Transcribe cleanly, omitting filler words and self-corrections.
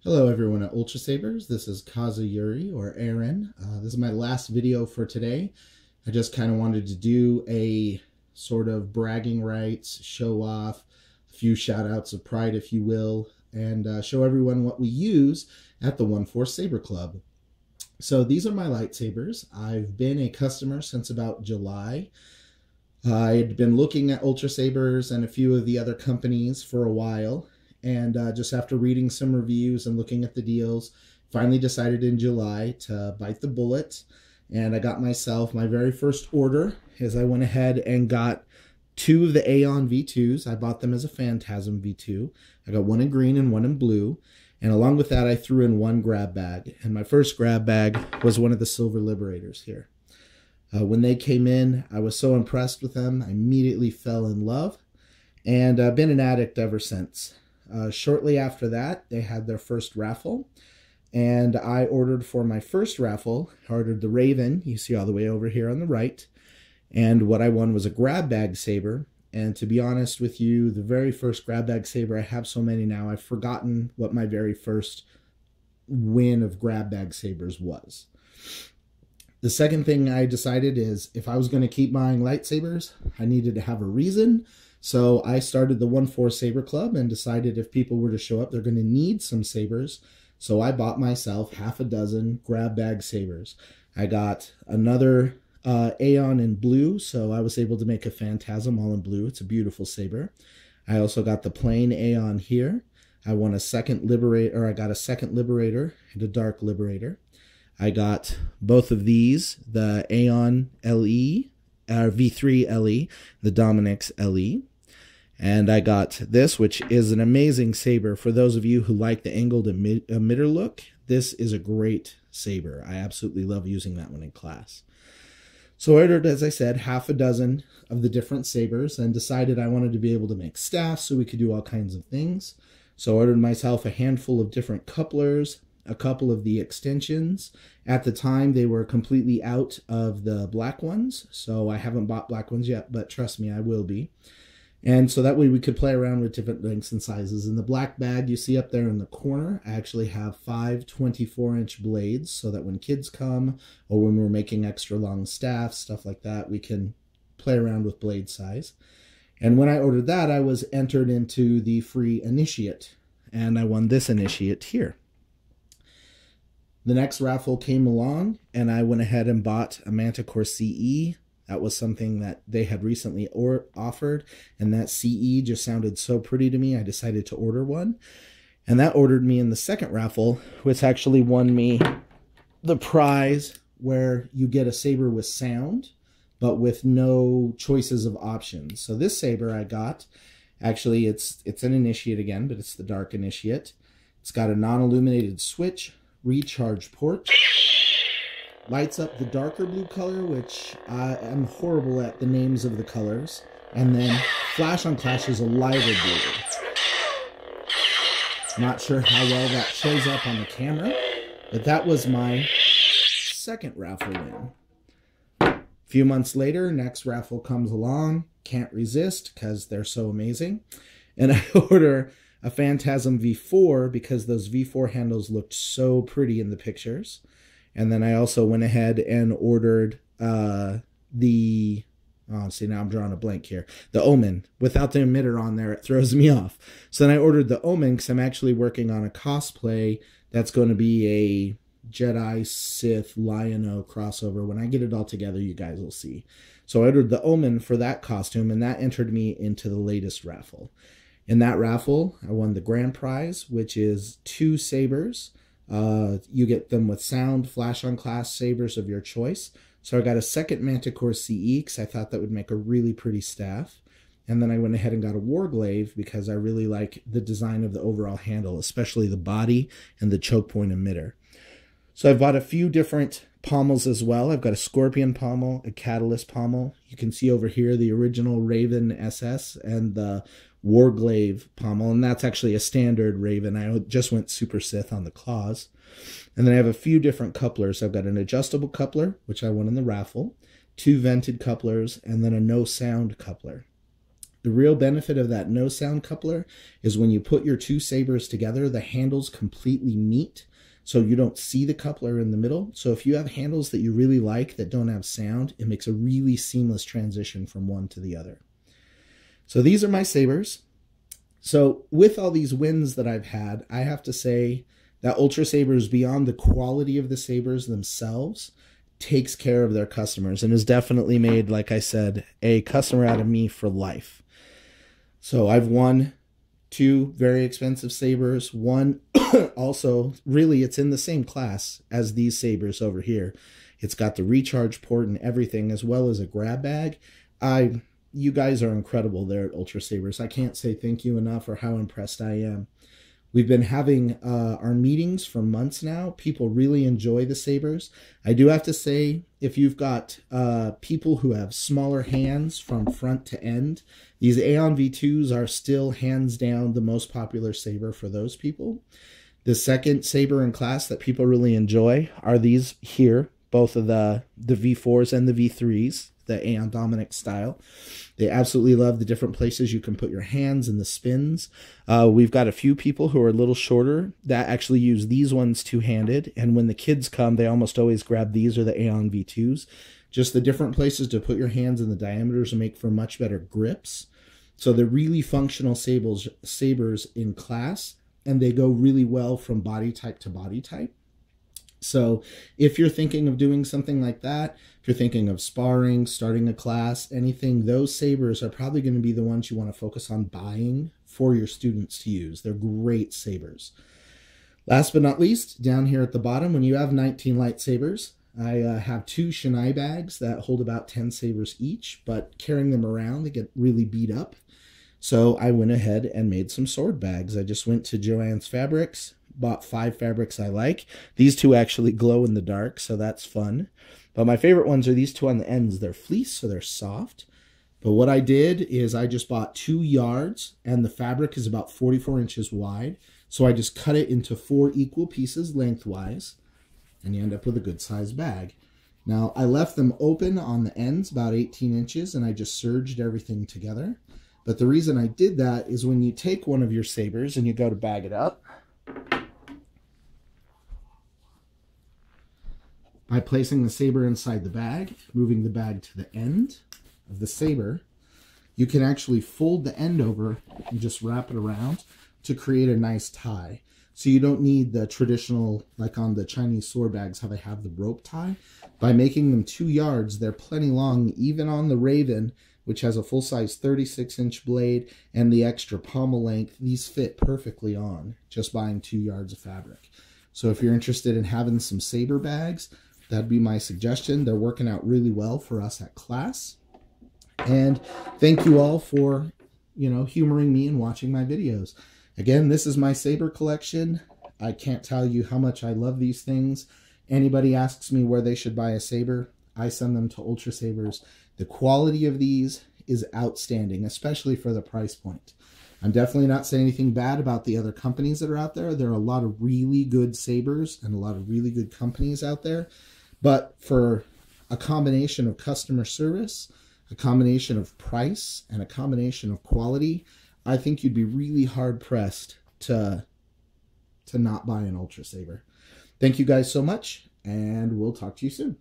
Hello everyone at Ultra Sabers. This is Kazuyuri or Aaron. This is my last video for today. I just kind of wanted to do a sort of bragging rights, show off, a few shout outs of pride if you will, and show everyone what we use at the 1-4 Saber Club. So these are my lightsabers. I've been a customer since about July. I had been looking at Ultra Sabers and a few of the other companies for a while. And just after reading some reviews and looking at the deals, finally decided in July to bite the bullet. And I got myself my very first order as I went ahead and got two of the Aeon V2s. I bought them as a Phantasm V2. I got one in green and one in blue. And along with that, I threw in one grab bag. And my first grab bag was one of the Silver Liberators here. When they came in, I was so impressed with them. I immediately fell in love. And I've been an addict ever since. Shortly after that, they had their first raffle, and I ordered for my first raffle. I ordered the Raven, you see all the way over here on the right, and what I won was a grab bag saber. And to be honest with you, the very first grab bag saber, I have so many now, I've forgotten what my very first win of grab bag sabers was. The second thing I decided is if I was going to keep buying lightsabers, I needed to have a reason. So I started the 1-4 Saber Club and decided if people were to show up, they're going to need some sabers. So I bought myself half a dozen grab bag sabers. I got another Aeon in blue, so I was able to make a Phantasm all in blue. It's a beautiful saber. I also got the plain Aeon here. I won a second Liberator, or I got a second Liberator and a Dark Liberator. I got both of these, the Aeon LE, V3 LE, the Dominix LE. And I got this, which is an amazing saber. For those of you who like the angled emitter look, this is a great saber. I absolutely love using that one in class. So I ordered, as I said, half a dozen of the different sabers and decided I wanted to be able to make staffs so we could do all kinds of things. So I ordered myself a handful of different couplers, a couple of the extensions. At the time, they were completely out of the black ones, so I haven't bought black ones yet, but trust me, I will be. And so that way we could play around with different lengths and sizes. In the black bag you see up there in the corner, I actually have 5 24-inch blades so that when kids come or when we're making extra long staffs, stuff like that, we can play around with blade size. And when I ordered that, I was entered into the free initiate, and I won this initiate here. The next raffle came along, and I went ahead and bought a Manticore CE. That was something that they had recently offered, and that CE just sounded so pretty to me, I decided to order one. And that ordered me in the second raffle, which actually won me the prize where you get a saber with sound, but with no choices of options. So this saber I got, actually it's an initiate again, but it's the Dark Initiate. It's got a non-illuminated switch, recharge port, lights up the darker blue color, which I'm horrible at the names of the colors, and then flash on clash is a lighter blue. Not sure how well that shows up on the camera, but that was my second raffle win. A few months later, next raffle comes along, can't resist because they're so amazing, and I order a Phantasm V4 because those V4 handles looked so pretty in the pictures. And then I also went ahead and ordered see, now I'm drawing a blank here. The Omen. Without the emitter on there, it throws me off. So then I ordered the Omen because I'm actually working on a cosplay that's going to be a Jedi Sith Lion-O crossover. When I get it all together, you guys will see. So I ordered the Omen for that costume, and that entered me into the latest raffle. In that raffle, I won the grand prize, which is 2 sabers. You get them with sound, flash on class sabers of your choice. So I got a second Manticore CE because I thought that would make a really pretty staff. And then I went ahead and got a Warglaive because I really like the design of the overall handle, especially the body and the choke point emitter. So I've bought a few different pommels as well. I've got a Scorpion pommel, a Catalyst pommel. You can see over here the original Raven SS and the Warglaive pommel, and that's actually a standard Raven. I just went Super Sith on the claws. And then I have a few different couplers. I've got an adjustable coupler, which I won in the raffle, 2 vented couplers, and then a no sound coupler. The real benefit of that no sound coupler is when you put your two sabers together, the handles completely meet, so you don't see the coupler in the middle. So if you have handles that you really like that don't have sound, it makes a really seamless transition from one to the other. So these are my sabers. So with all these wins that I've had, I have to say that Ultra Sabers, beyond the quality of the sabers themselves, takes care of their customers and has definitely made, like I said, a customer out of me for life. So I've won 2 very expensive sabers. One also, really, it's in the same class as these sabers over here. It's got the recharge port and everything, as well as a grab bag. You guys are incredible there at Ultra Sabers. I can't say thank you enough for how impressed I am. We've been having our meetings for months now. People really enjoy the sabers. I do have to say, if you've got people who have smaller hands from front to end, these Aeon V2s are still hands down the most popular saber for those people. The second saber in class that people really enjoy are these here, both of the V4s and the V3s, the Aeon Dominic style. They absolutely love the different places you can put your hands and the spins. We've got a few people who are a little shorter that actually use these ones two-handed, and when the kids come, they almost always grab these or the Aeon V2s. Just the different places to put your hands and the diameters make for much better grips. So they're really functional sabers in class, and they go really well from body type to body type. So if you're thinking of doing something like that, if you're thinking of sparring, starting a class, anything, those sabers are probably going to be the ones you want to focus on buying for your students to use. They're great sabers. Last but not least, down here at the bottom, when you have 19 lightsabers, I have 2 Shinai bags that hold about 10 sabers each, but carrying them around, they get really beat up. So I went ahead and made some sword bags. I just went to Joann's Fabrics, bought 5 fabrics I like. These 2 actually glow in the dark, so that's fun. But my favorite ones are these 2 on the ends. They're fleece, so they're soft. But what I did is I just bought 2 yards, and the fabric is about 44 inches wide. So I just cut it into 4 equal pieces lengthwise, and you end up with a good-sized bag. Now, I left them open on the ends, about 18 inches, and I just serged everything together. But the reason I did that is when you take one of your sabers and you go to bag it up, by placing the saber inside the bag, moving the bag to the end of the saber, you can actually fold the end over and just wrap it around to create a nice tie. So you don't need the traditional, like on the Chinese sword bags, how they have the rope tie. By making them 2 yards, they're plenty long, even on the Raven, which has a full-size 36-inch blade and the extra pommel length. These fit perfectly on just buying 2 yards of fabric. So if you're interested in having some saber bags, that'd be my suggestion. They're working out really well for us at class. And thank you all for, humoring me and watching my videos. Again, this is my saber collection. I can't tell you how much I love these things. Anybody asks me where they should buy a saber, I send them to Ultra Sabers. The quality of these is outstanding, especially for the price point. I'm definitely not saying anything bad about the other companies that are out there. There are a lot of really good sabers and a lot of really good companies out there. But for a combination of customer service, a combination of price, and a combination of quality, I think you'd be really hard-pressed to not buy an Ultra Saber. Thank you guys so much, and we'll talk to you soon.